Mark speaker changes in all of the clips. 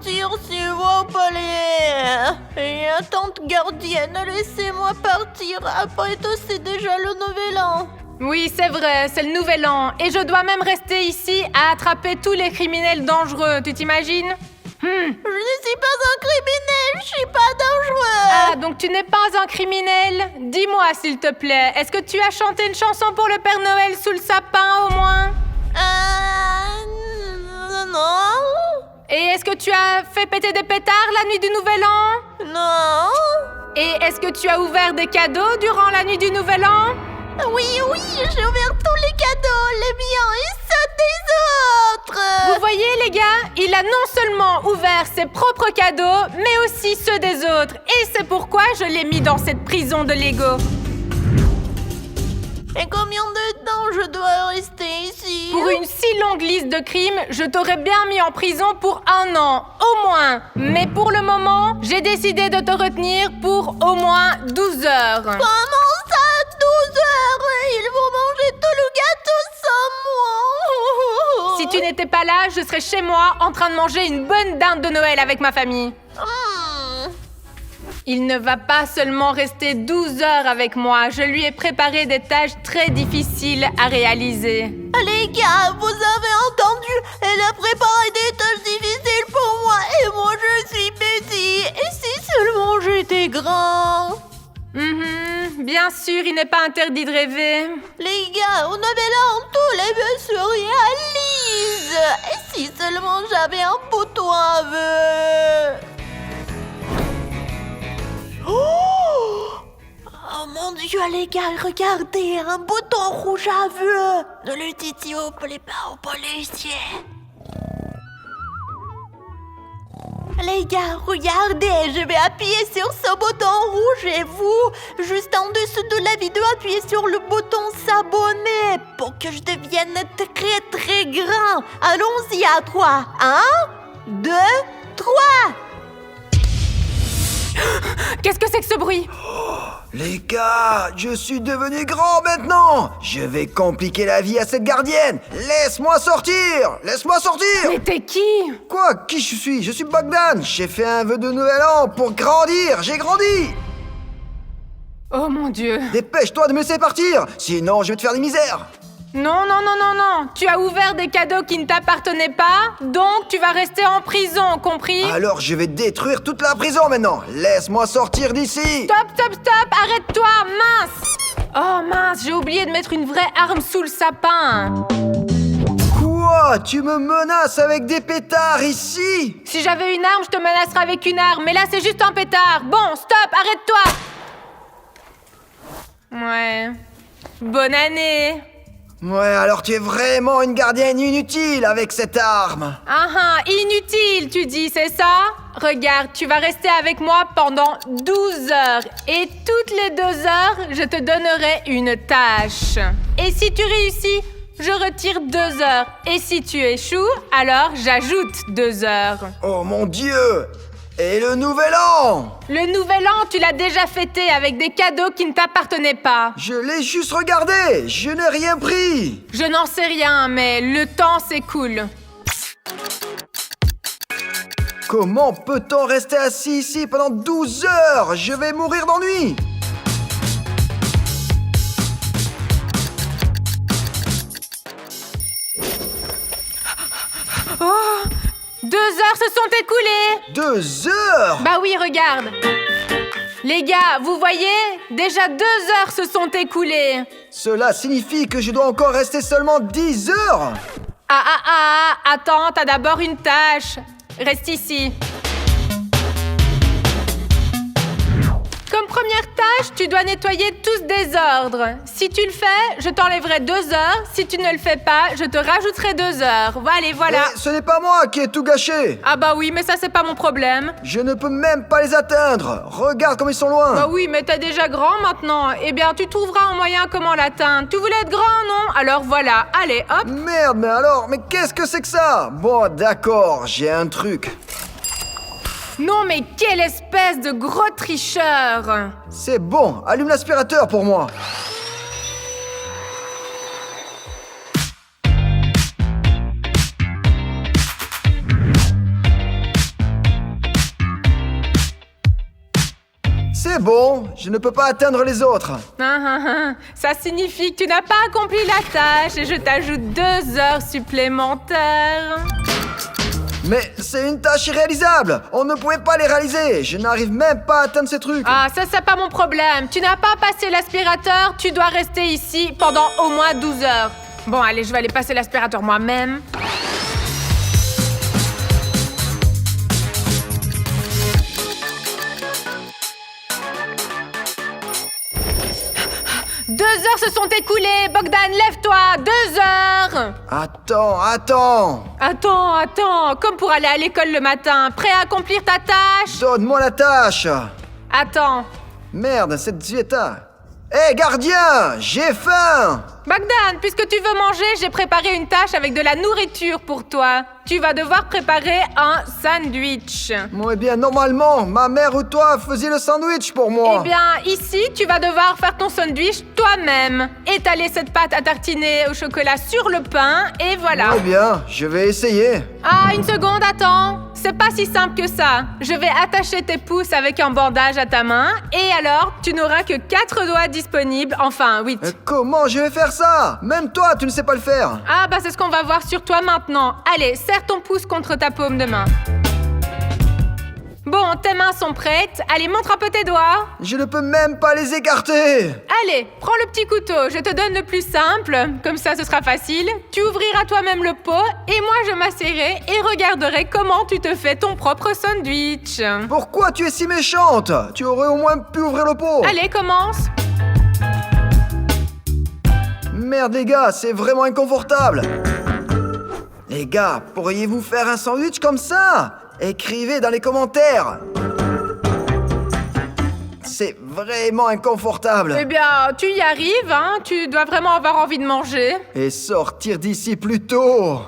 Speaker 1: partir, s'il vous plaît. Et tante gardienne, laissez-moi partir. Après tout, c'est déjà le nouvel an.
Speaker 2: Oui, c'est vrai, c'est le nouvel an. Et je dois même rester ici à attraper tous les criminels dangereux, tu t'imagines?
Speaker 1: Je ne suis pas un criminel, je suis pas dangereux.
Speaker 2: Ah, donc tu n'es pas un criminel? Dis-moi, s'il te plaît, est-ce que tu as chanté une chanson pour le Père Noël sous le sapin, au moins?
Speaker 1: Non.
Speaker 2: Et est-ce que tu as fait péter des pétards la nuit du Nouvel An?
Speaker 1: Non.
Speaker 2: Et est-ce que tu as ouvert des cadeaux durant la nuit du Nouvel An?
Speaker 1: Oui, j'ai ouvert tous les cadeaux, les miens et ceux des autres.
Speaker 2: Vous voyez, les gars, il a non seulement ouvert ses propres cadeaux, mais aussi ceux des autres. Et c'est pourquoi je l'ai mis dans cette prison de Lego.
Speaker 1: Et combien de temps je dois rester ici?
Speaker 2: Pour une si longue liste de crimes, je t'aurais bien mis en prison pour 1 an, au moins. Mais pour le moment, j'ai décidé de te retenir pour au moins 12 heures.
Speaker 1: Comment ça, 12 heures? Ils vont manger tout le gâteau sans moi.
Speaker 2: Si tu n'étais pas là, je serais chez moi en train de manger une bonne dinde de Noël avec ma famille. Il ne va pas seulement rester 12 heures avec moi, je lui ai préparé des tâches très difficiles à réaliser.
Speaker 1: Les gars, vous avez entendu? Elle a préparé des tâches difficiles pour moi et moi je suis petit. Et si seulement j'étais grand?
Speaker 2: Bien sûr, il n'est pas interdit de rêver.
Speaker 1: Les gars, on avait là tous les vœux se réalisent. Et si seulement j'avais un bouton à vœux? Oh mon Dieu, les gars, regardez, un bouton rouge à vœux. Ne le dites s'il vous plaît pas aux policiers. Les gars, regardez, je vais appuyer sur ce bouton rouge et vous, juste en dessous de la vidéo, appuyez sur le bouton s'abonner pour que je devienne très très grand. Allons-y à 3. 1, 2, 3.
Speaker 2: Qu'est-ce que c'est que ce bruit?
Speaker 3: Les gars, je suis devenu grand maintenant. Je vais compliquer la vie à cette gardienne. Laisse-moi sortir. Laisse-moi sortir.
Speaker 2: Mais t'es qui?
Speaker 3: Quoi? Qui je suis? Je suis Bogdan. J'ai fait un vœu de Nouvel An pour grandir. J'ai grandi.
Speaker 2: Oh mon Dieu.
Speaker 3: Dépêche-toi de me laisser partir. Sinon, je vais te faire des misères.
Speaker 2: Non. Tu as ouvert des cadeaux qui ne t'appartenaient pas, donc tu vas rester en prison, compris?
Speaker 3: Alors, je vais détruire toute la prison maintenant. Laisse-moi sortir d'ici.
Speaker 2: Stop, arrête-toi, mince! Oh mince, j'ai oublié de mettre une vraie arme sous le sapin.
Speaker 3: Quoi? Tu me menaces avec des pétards ici?
Speaker 2: Si j'avais une arme, je te menacerais avec une arme, mais là c'est juste un pétard. Bon, stop, arrête-toi! Ouais. Bonne année!
Speaker 3: Ouais, alors tu es vraiment une gardienne inutile avec cette arme.
Speaker 2: Inutile, tu dis, c'est ça? Regarde, tu vas rester avec moi pendant 12 heures. Et toutes les 2 heures, je te donnerai une tâche. Et si tu réussis, je retire 2 heures. Et si tu échoues, alors j'ajoute 2 heures.
Speaker 3: Oh mon Dieu! Et le Nouvel An?
Speaker 2: Le Nouvel An, tu l'as déjà fêté avec des cadeaux qui ne t'appartenaient pas.
Speaker 3: Je l'ai juste regardé, je n'ai rien pris.
Speaker 2: Je n'en sais rien, mais le temps s'écoule.
Speaker 3: Comment peut-on rester assis ici pendant 12 heures? Je vais mourir d'ennui.
Speaker 2: Oh! 2 heures se sont écoulées!
Speaker 3: 2 heures?
Speaker 2: Bah oui, regarde! Les gars, vous voyez? Déjà 2 heures se sont écoulées!
Speaker 3: Cela signifie que je dois encore rester seulement 10 heures?
Speaker 2: Attends, t'as d'abord une tâche. Reste ici. Comme première tâche, tu dois nettoyer tout ce désordre. Si tu le fais, je t'enlèverai 2 heures. Si tu ne le fais pas, je te rajouterai 2 heures. Allez, voilà.
Speaker 3: Mais ce n'est pas moi qui ai tout gâché.
Speaker 2: Ah bah oui, mais ça c'est pas mon problème.
Speaker 3: Je ne peux même pas les atteindre. Regarde comme ils sont loin.
Speaker 2: Bah oui, mais t'es déjà grand maintenant. Eh bien, tu trouveras un moyen comment l'atteindre. Tu voulais être grand, non? Alors voilà, allez, hop.
Speaker 3: Merde, mais qu'est-ce que c'est que ça? Bon, d'accord, j'ai un truc.
Speaker 2: Non, mais quelle espèce de gros tricheur!
Speaker 3: C'est bon, allume l'aspirateur pour moi. C'est bon, je ne peux pas atteindre les autres.
Speaker 2: Ça signifie que tu n'as pas accompli la tâche et je t'ajoute 2 heures supplémentaires.
Speaker 3: Mais c'est une tâche irréalisable. On ne pouvait pas les réaliser. Je n'arrive même pas à atteindre ces trucs.
Speaker 2: Ah, ça, c'est pas mon problème. Tu n'as pas passé l'aspirateur, tu dois rester ici pendant au moins 12 heures. Bon, allez, je vais aller passer l'aspirateur moi-même. Deux heures se sont écoulées. Bogdan, lève-toi. 2 heures.
Speaker 3: Attends.
Speaker 2: Attends. Comme pour aller à l'école le matin. Prêt à accomplir ta tâche?
Speaker 3: Donne-moi la tâche.
Speaker 2: Attends.
Speaker 3: Merde, cette diéta. Hé, gardien, j'ai faim.
Speaker 2: Bogdan, puisque tu veux manger, j'ai préparé une tâche avec de la nourriture pour toi. Tu vas devoir préparer un sandwich.
Speaker 3: Bon, eh bien, normalement, ma mère ou toi faisiez le sandwich pour moi.
Speaker 2: Eh bien, ici, tu vas devoir faire ton sandwich toi-même. Étaler cette pâte à tartiner au chocolat sur le pain, et voilà.
Speaker 3: Eh bien, je vais essayer.
Speaker 2: Ah, une seconde, attends. C'est pas si simple que ça. Je vais attacher tes pouces avec un bandage à ta main, et alors, tu n'auras que 4 doigts disponibles, enfin 8.
Speaker 3: Comment je vais faire ça? Même toi, tu ne sais pas le faire.
Speaker 2: Ah, bah c'est ce qu'on va voir sur toi maintenant. Allez, serre ton pouce contre ta paume de main. Bon, tes mains sont prêtes. Allez, montre un peu tes doigts.
Speaker 3: Je ne peux même pas les écarter.
Speaker 2: Allez, prends le petit couteau. Je te donne le plus simple. Comme ça, ce sera facile. Tu ouvriras toi-même le pot et moi, je m'assierai et regarderai comment tu te fais ton propre sandwich.
Speaker 3: Pourquoi tu es si méchante? Tu aurais au moins pu ouvrir le pot.
Speaker 2: Allez, commence.
Speaker 3: Merde les gars, c'est vraiment inconfortable. Les gars, pourriez-vous faire un sandwich comme ça? Écrivez dans les commentaires. C'est vraiment inconfortable.
Speaker 2: Eh bien, tu y arrives, hein? Tu dois vraiment avoir envie de manger.
Speaker 3: Et sortir d'ici plus tôt.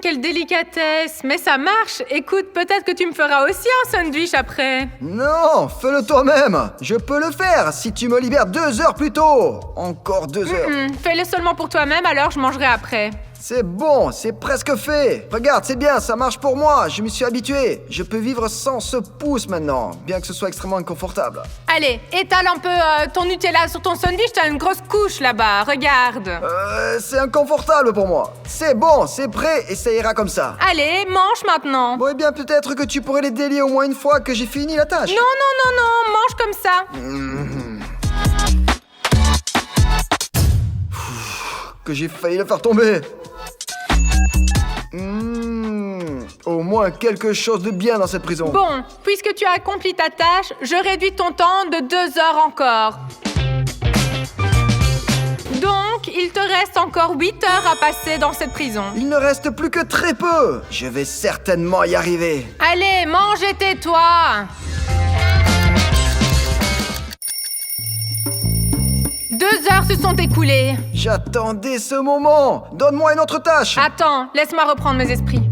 Speaker 2: Quelle délicatesse. Mais ça marche. Écoute, peut-être que tu me feras aussi un sandwich après.
Speaker 3: Non, fais-le toi-même. Je peux le faire si tu me libères 2 heures plus tôt. Encore 2 heures.
Speaker 2: Fais-le seulement pour toi-même, alors je mangerai après.
Speaker 3: C'est bon, c'est presque fait. Regarde, c'est bien, ça marche pour moi. Je m'y suis habitué. Je peux vivre sans ce pouce maintenant, bien que ce soit extrêmement inconfortable.
Speaker 2: Allez, étale un peu ton Nutella sur ton sandwich. T'as une grosse couche là-bas, regarde.
Speaker 3: C'est inconfortable pour moi. C'est bon, c'est prêt et ça ira comme ça.
Speaker 2: Allez, mange maintenant.
Speaker 3: Bon, eh bien, peut-être que tu pourrais les délier au moins une fois que j'ai fini la tâche.
Speaker 2: Non, mange comme ça.
Speaker 3: Que j'ai failli le faire tomber. Au moins quelque chose de bien dans cette prison.
Speaker 2: Bon, puisque tu as accompli ta tâche, je réduis ton temps de 2 heures encore. Donc, il te reste encore 8 heures à passer dans cette prison.
Speaker 3: Il ne reste plus que très peu. Je vais certainement y arriver.
Speaker 2: Allez, mange et tais-toi. Deux heures se sont écoulées.
Speaker 3: J'attendais ce moment. Donne-moi une autre tâche.
Speaker 2: Attends, laisse-moi reprendre mes esprits.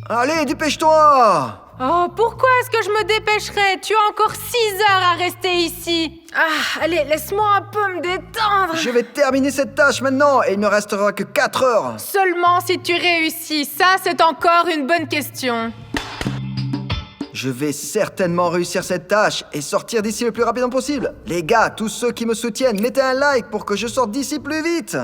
Speaker 3: Allez, dépêche-toi.
Speaker 2: Oh, pourquoi est-ce que je me dépêcherais? Tu as encore 6 heures à rester ici. Ah, allez, laisse-moi un peu me détendre.
Speaker 3: Je vais terminer cette tâche maintenant et il ne restera que 4 heures.
Speaker 2: Seulement si tu réussis, ça c'est encore une bonne question.
Speaker 3: Je vais certainement réussir cette tâche et sortir d'ici le plus rapidement possible. Les gars, tous ceux qui me soutiennent, mettez un like pour que je sorte d'ici plus vite.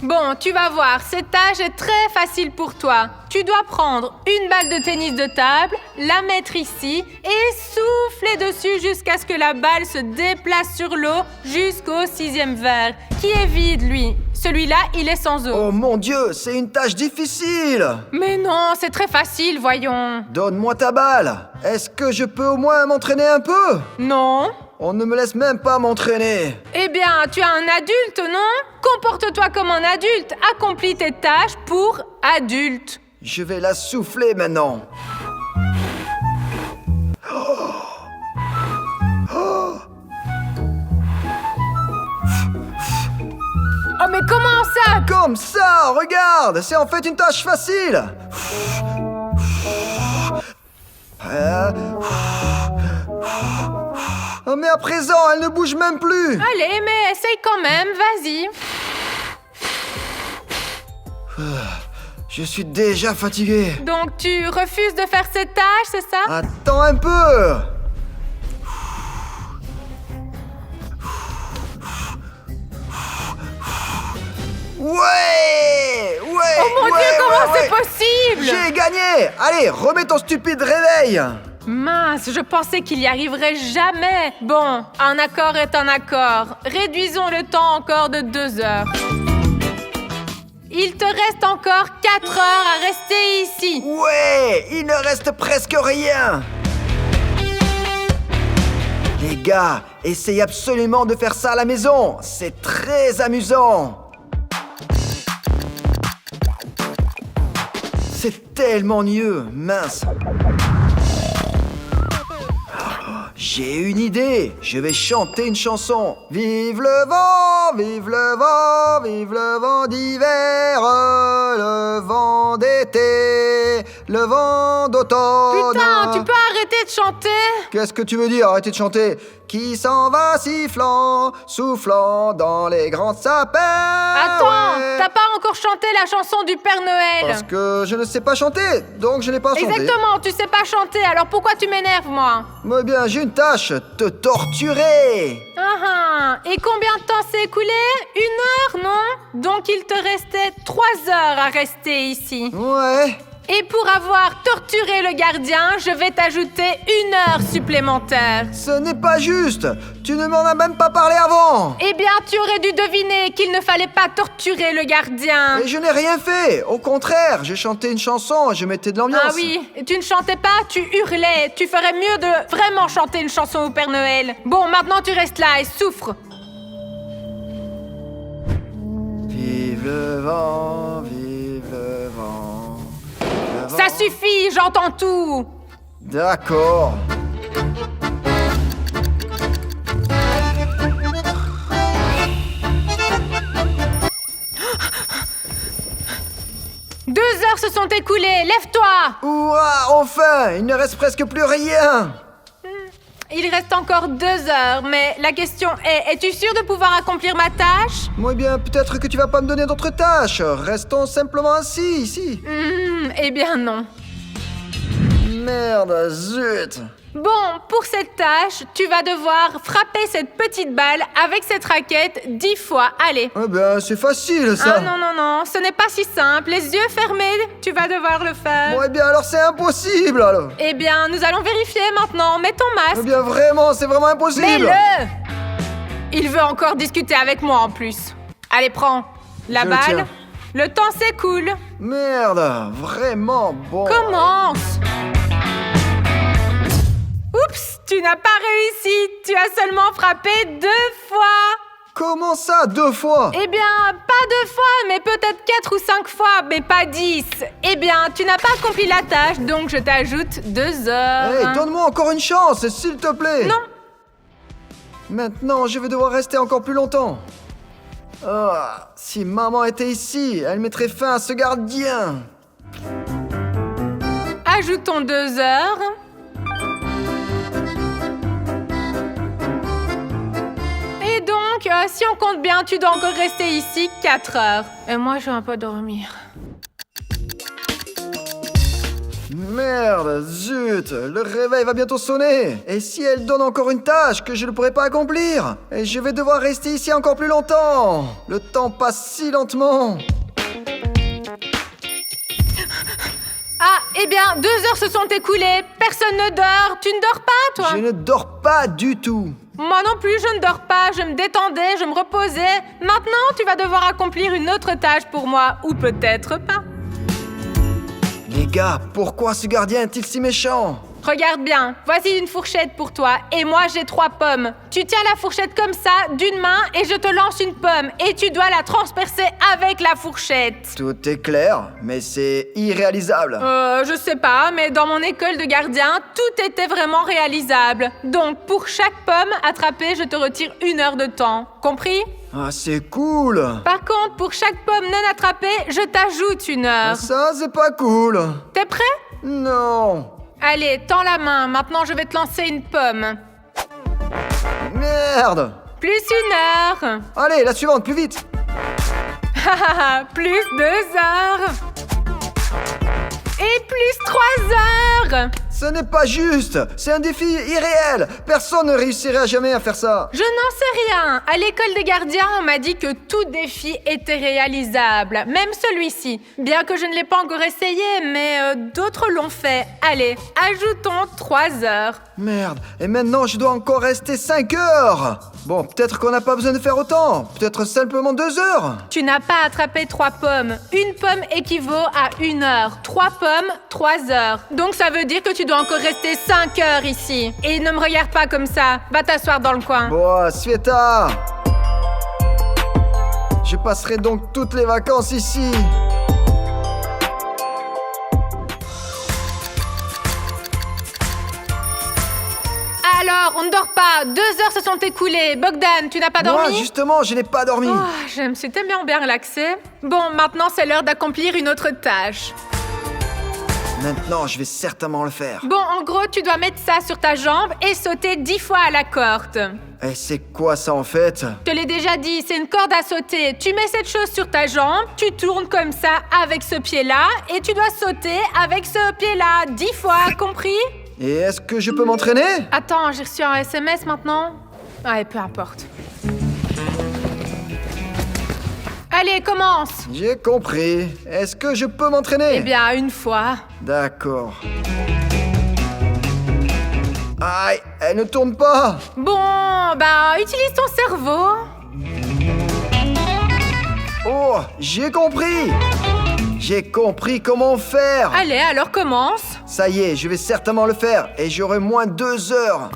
Speaker 2: Bon, tu vas voir, cette tâche est très facile pour toi. Tu dois prendre une balle de tennis de table, la mettre ici et souffler dessus jusqu'à ce que la balle se déplace sur l'eau jusqu'au 6e verre, qui est vide, lui. Celui-là, il est sans eau.
Speaker 3: Oh mon Dieu, c'est une tâche difficile.
Speaker 2: Mais non, c'est très facile, voyons.
Speaker 3: Donne-moi ta balle. Est-ce que je peux au moins m'entraîner un peu?
Speaker 2: Non.
Speaker 3: On ne me laisse même pas m'entraîner.
Speaker 2: Eh bien, tu es un adulte, non? Comporte-toi comme un adulte. Accomplis tes tâches pour adulte.
Speaker 3: Je vais la souffler maintenant.
Speaker 2: Oh, mais comment ça?
Speaker 3: Comme ça, regarde, c'est en fait une tâche facile. Oh, mais à présent, elle ne bouge même plus.
Speaker 2: Allez, mais essaye quand même, vas-y.
Speaker 3: Je suis déjà fatigué.
Speaker 2: Donc tu refuses de faire cette tâche, c'est ça?
Speaker 3: Attends un peu. Ouais!
Speaker 2: Oh mon Dieu, comment c'est possible?
Speaker 3: J'ai gagné! Allez, remets ton stupide réveil!
Speaker 2: Mince, je pensais qu'il y arriverait jamais. Bon, un accord est un accord. Réduisons le temps encore de 2 heures. Il te reste encore 4 heures à rester ici.
Speaker 3: Ouais! Il ne reste presque rien! Les gars, essayez absolument de faire ça à la maison! C'est très amusant! C'est tellement ennuyeux, mince! J'ai une idée! Je vais chanter une chanson! Vive le vent, vive le vent, vive le vent d'hiver, le vent d'été, le vent d'automne.
Speaker 2: Putain, tu peux arrêter de chanter?
Speaker 3: Qu'est-ce que tu veux dire, arrêtez de chanter? Qui s'en va sifflant, soufflant dans les grands sapins.
Speaker 2: Attends,
Speaker 3: ouais.
Speaker 2: t'as pas encore chanté la chanson du Père Noël?
Speaker 3: Parce que je ne sais pas chanter, donc je n'ai pas chanté.
Speaker 2: Exactement, tu sais pas chanter, alors pourquoi tu m'énerves, moi?
Speaker 3: Eh bien, j'ai une tâche, te torturer.
Speaker 2: Et combien de temps s'est écoulé? 1 heure, non? Donc il te restait 3 heures à rester ici.
Speaker 3: Ouais.
Speaker 2: Et pour avoir torturé le gardien, je vais t'ajouter 1 heure supplémentaire.
Speaker 3: Ce n'est pas juste. Tu ne m'en as même pas parlé avant.
Speaker 2: Eh bien, tu aurais dû deviner qu'il ne fallait pas torturer le gardien.
Speaker 3: Et je n'ai rien fait. Au contraire, j'ai chanté une chanson et je mettais de l'ambiance.
Speaker 2: Ah oui, et tu ne chantais pas, tu hurlais. Tu ferais mieux de vraiment chanter une chanson au Père Noël. Bon, maintenant tu restes là et souffre.
Speaker 3: Vive le vent, vive le vent. Le vent.
Speaker 2: Ça suffit, j'entends tout.
Speaker 3: D'accord.
Speaker 2: Deux heures se sont écoulées, lève-toi.
Speaker 3: Ouah, enfin, il ne reste presque plus rien.
Speaker 2: Il reste encore 2 heures, mais la question est, es-tu sûr de pouvoir accomplir ma tâche?
Speaker 3: Moi bien, peut-être que tu vas pas me donner d'autres tâches. Restons simplement assis ici.
Speaker 2: Eh bien non.
Speaker 3: Merde, zut.
Speaker 2: Bon, pour cette tâche, tu vas devoir frapper cette petite balle avec cette raquette 10 fois. Allez.
Speaker 3: Eh ben, c'est facile ça.
Speaker 2: Ah non, non, non, ce n'est pas si simple. Les yeux fermés, tu vas devoir le faire.
Speaker 3: Bon, eh bien, alors c'est impossible alors.
Speaker 2: Eh bien, nous allons vérifier maintenant. Mets ton
Speaker 3: Eh
Speaker 2: masque.
Speaker 3: bien, vraiment, c'est vraiment impossible.
Speaker 2: Mets-le. Il veut encore discuter avec moi en plus. Allez, prends la
Speaker 3: Je le
Speaker 2: balle.
Speaker 3: tiens.
Speaker 2: Le temps s'écoule.
Speaker 3: Merde, vraiment bon.
Speaker 2: Commence. Oups, tu n'as pas réussi. Tu as seulement frappé 2 fois.
Speaker 3: Comment ça, 2 fois?
Speaker 2: Eh bien, pas 2 fois, mais peut-être 4 ou 5 fois, mais pas 10. Eh bien, tu n'as pas accompli la tâche, donc je t'ajoute 2 heures.
Speaker 3: Hey, donne-moi encore une chance, s'il te plaît.
Speaker 2: Non.
Speaker 3: Maintenant, je vais devoir rester encore plus longtemps. Ah, si maman était ici, elle mettrait fin à ce gardien.
Speaker 2: Ajoutons 2 heures. Et donc, si on compte bien, tu dois encore rester ici 4 heures. Et moi, je vais un peu dormir.
Speaker 3: Merde, zut, le réveil va bientôt sonner. Et si elle donne encore une tâche que je ne pourrai pas accomplir? Et je vais devoir rester ici encore plus longtemps. Le temps passe si lentement.
Speaker 2: Ah, eh bien, 2 heures se sont écoulées. Personne ne dort. Tu ne dors pas, toi?
Speaker 3: Je ne dors pas du tout.
Speaker 2: Moi non plus, je ne dors pas. Je me détendais, je me reposais. Maintenant, tu vas devoir accomplir une autre tâche pour moi. Ou peut-être pas.
Speaker 3: Les gars, pourquoi ce gardien est-il si méchant?
Speaker 2: Regarde bien, voici une fourchette pour toi. Et moi, j'ai 3 pommes. Tu tiens la fourchette comme ça, d'une main, et je te lance une pomme. Et tu dois la transpercer avec la fourchette.
Speaker 3: Tout est clair, mais c'est irréalisable.
Speaker 2: Je sais pas, mais dans mon école de gardien, tout était vraiment réalisable. Donc, pour chaque pomme attrapée, je te retire 1 heure de temps. Compris?
Speaker 3: Ah, c'est cool.
Speaker 2: Par contre, pour chaque pomme non attrapée, je t'ajoute 1 heure.
Speaker 3: Ça, c'est pas cool.
Speaker 2: T'es prêt?
Speaker 3: Non.
Speaker 2: Allez, tends la main. Maintenant, je vais te lancer une pomme.
Speaker 3: Merde.
Speaker 2: Plus 1 heure.
Speaker 3: Allez, la suivante, plus vite.
Speaker 2: Plus 2 heures. et plus 3 heures.
Speaker 3: Ce n'est pas juste. C'est un défi irréel. Personne ne réussirait jamais à faire ça.
Speaker 2: Je n'en sais rien. À l'école des gardiens, on m'a dit que tout défi était réalisable, même celui-ci. Bien que je ne l'ai pas encore essayé, mais d'autres l'ont fait. Allez, ajoutons 3 heures.
Speaker 3: Merde, et maintenant je dois encore rester 5 heures. Bon, peut-être qu'on n'a pas besoin de faire autant. Peut-être simplement 2 heures.
Speaker 2: Tu n'as pas attrapé 3 pommes. Une pomme équivaut à 1 heure. 3 pommes, 3 heures. Donc ça veut dire que tu dois encore rester 5 heures ici. Et ne me regarde pas comme ça. Va t'asseoir dans le coin.
Speaker 3: Bon, Sveta. Je passerai donc toutes les vacances ici.
Speaker 2: Alors, on ne dort pas. 2 heures se sont écoulées. Bogdan, tu n'as pas dormi?
Speaker 3: Moi, justement, je n'ai pas dormi.
Speaker 2: Oh, je me suis tellement bien relaxée. Bon, maintenant, c'est l'heure d'accomplir une autre tâche.
Speaker 3: Maintenant, je vais certainement le faire.
Speaker 2: Bon, en gros, tu dois mettre ça sur ta jambe et sauter 10 fois à la corde.
Speaker 3: Et c'est quoi ça en fait?
Speaker 2: Je te l'ai déjà dit, c'est une corde à sauter. Tu mets cette chose sur ta jambe, tu tournes comme ça avec ce pied-là et tu dois sauter avec ce pied-là 10 fois, compris?
Speaker 3: Et est-ce que je peux m'entraîner?
Speaker 2: Attends, j'ai reçu un SMS maintenant. Ouais, peu importe. Allez, commence.
Speaker 3: J'ai compris. Est-ce que je peux m'entraîner?
Speaker 2: Eh bien, une fois.
Speaker 3: D'accord. Aïe, elle ne tourne pas.
Speaker 2: Bon, bah, utilise ton cerveau.
Speaker 3: Oh, j'ai compris. J'ai compris comment faire.
Speaker 2: Allez, alors commence.
Speaker 3: Ça y est, je vais certainement le faire et j'aurai moins 2 heures.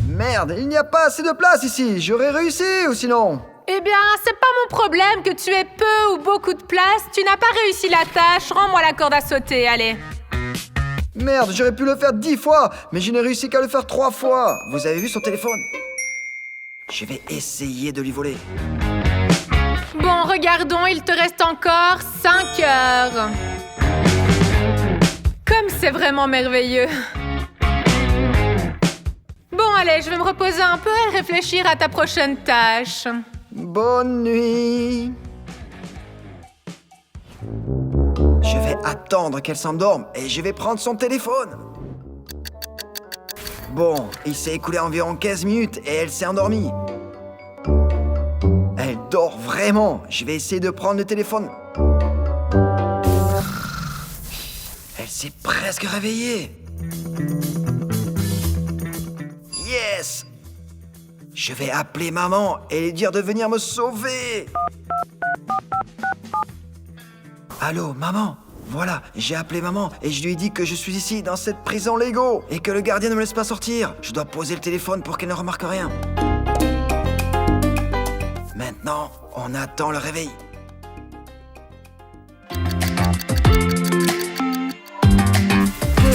Speaker 3: Merde, il n'y a pas assez de place ici. J'aurais réussi ou sinon?
Speaker 2: Eh bien, c'est pas mon problème que tu aies peu ou beaucoup de place. Tu n'as pas réussi la tâche. Rends-moi la corde à sauter, allez.
Speaker 3: Merde, j'aurais pu le faire 10 fois, mais je n'ai réussi qu'à le faire 3 fois. Vous avez vu son téléphone? Je vais essayer de lui voler.
Speaker 2: Bon, regardons, il te reste encore 5 heures. Comme c'est vraiment merveilleux. Bon, allez, je vais me reposer un peu et réfléchir à ta prochaine tâche.
Speaker 3: Bonne nuit. Je vais attendre qu'elle s'endorme et je vais prendre son téléphone. Bon, il s'est écoulé environ 15 minutes et elle s'est endormie. Elle dort vraiment. Je vais essayer de prendre le téléphone. Elle s'est presque réveillée. Yes! Je vais appeler maman et lui dire de venir me sauver. Allô, maman? Voilà, j'ai appelé maman et je lui ai dit que je suis ici dans cette prison Lego et que le gardien ne me laisse pas sortir. Je dois poser le téléphone pour qu'elle ne remarque rien. Maintenant, on attend le réveil.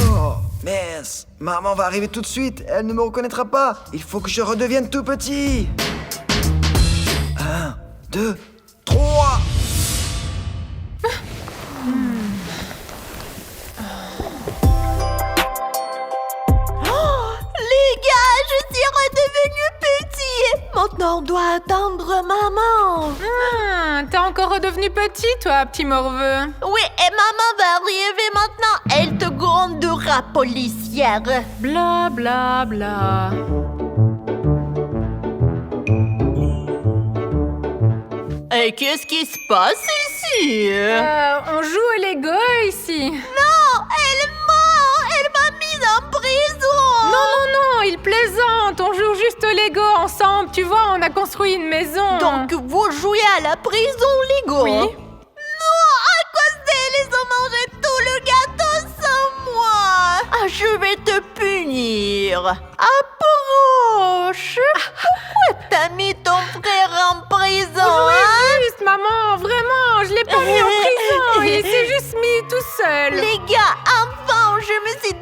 Speaker 3: Oh, mince, maman va arriver tout de suite. Elle ne me reconnaîtra pas. Il faut que je redevienne tout petit. 1, 2, 3.
Speaker 1: Maintenant, on doit attendre maman.
Speaker 2: T'es encore redevenu petit, toi, petit morveux.
Speaker 1: Oui, et maman va arriver maintenant. Elle te grondera, policière.
Speaker 2: Bla bla bla.
Speaker 1: Et qu'est-ce qui se passe ici?
Speaker 2: On joue au Lego ici.
Speaker 1: Non, elle ment. Elle m'a mise en prison.
Speaker 2: Non, non, non, il plaisante. On joue juste au Lego ensemble. Tu vois, on a construit une maison.
Speaker 1: Donc, vous jouez à la prison Lego?
Speaker 2: Oui.
Speaker 1: Non, à cause d'elle, ils ont mangé tout le gâteau sans moi. Ah, je vais te punir. Approche. Pourquoi t'as mis ton frère en prison?
Speaker 2: Jouez juste, maman, vraiment. Je l'ai pas mis en prison. Il s'est juste mis tout seul.
Speaker 1: Les gars, enfin, je me suis